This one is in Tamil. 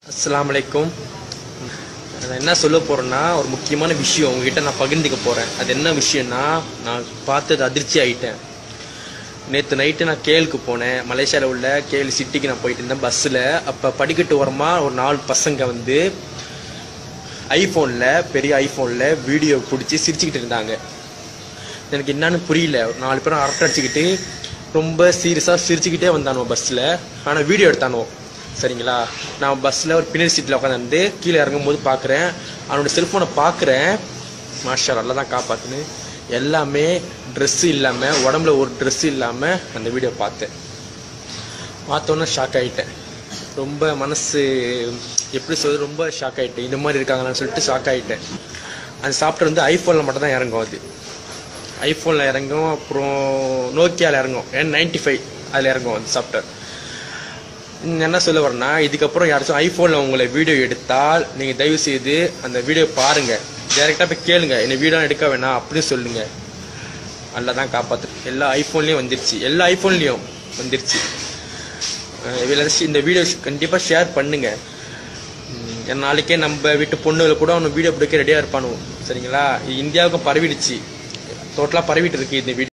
அஸ்ஸலாமு அலைக்கும். நான் என்ன சொல்ல போகிறேன்னா, ஒரு முக்கியமான விஷயம் உங்ககிட்ட நான் பகிர்ந்துக்க போகிறேன். அது என்ன விஷயம்னா, நான் பார்த்தது அதிர்ச்சி ஆகிட்டேன். நேற்று நைட்டு நான் கேலுக்கு போனேன். மலேசியாவில் உள்ள கேல் சிட்டிக்கு நான் போயிட்டு இருந்தேன் பஸ்ஸில். அப்போ படிக்கட்டு ஓரமாக ஒரு 4 பசங்க வந்து ஐஃபோனில், பெரிய ஐஃபோனில் வீடியோ பிடிச்சி சிரிச்சுக்கிட்டு இருந்தாங்க. எனக்கு என்னன்னு புரியல. ஒரு 4 பேரும் அரட்டை அடிச்சுக்கிட்டு ரொம்ப சீரியஸாக சிரிச்சுக்கிட்டே வந்தானோ பஸ்ஸில். ஆனால் வீடியோ எடுத்தானோ. சரிங்களா, நான் பஸ்ஸில் ஒரு பின்னாடி சீட்டில் உட்காந்து கீழே இறங்கும்போது பார்க்குறேன், அவனோட செல்ஃபோனை பார்க்குறேன். மாஷா அல்லாஹ் தான் காப்பாற்றுன்னு. எல்லாமே ட்ரெஸ்ஸு இல்லாமல், உடம்புல ஒரு ட்ரெஸ்ஸு இல்லாமல் அந்த வீடியோ பார்த்தோன்னே ஷாக் ஆகிட்டேன். ரொம்ப மனசு எப்படி சொல்றது, ரொம்ப ஷாக் ஆகிட்டேன். இந்த மாதிரி இருக்காங்களான்னு சொல்லிட்டு ஷாக் ஆகிட்டேன். அந்த சாஃப்ட்வேர் வந்து ஐஃபோனில் மட்டும் தான் இறங்கும். அது ஐஃபோனில் இறங்கும், அப்புறம் நோக்கியாவில் இறங்கும், N95 அதில் இறங்கும் அந்த சாஃப்ட்வேர். என்ன சொல்ல வரேன்னா, இதுக்கப்புறம் யாராச்சும் ஐஃபோனில் உங்களை வீடியோ எடுத்தால் நீங்கள் தயவு செய்து அந்த வீடியோ பாருங்கள். டைரெக்டாக போய் கேளுங்க, என்னை வீடியோ எடுக்க வேணாம் அப்படின்னு சொல்லுங்கள். நல்லா தான் காப்பாற்று. எல்லா ஐஃபோன்லேயும் வந்துருச்சு, எல்லா ஐஃபோன்லேயும் வந்துருச்சு. இந்த வீடியோ கண்டிப்பாக ஷேர் பண்ணுங்கள். நாளைக்கே நம்ம வீட்டு பொண்ணுகளை கூட அவனு வீடியோ பிடிக்க ரெடியாக இருப்பானு. சரிங்களா, இந்தியாவுக்கும் பரவிடுச்சு, டோட்டலாக பரவிட்டு இருக்கு இந்த வீடியோ.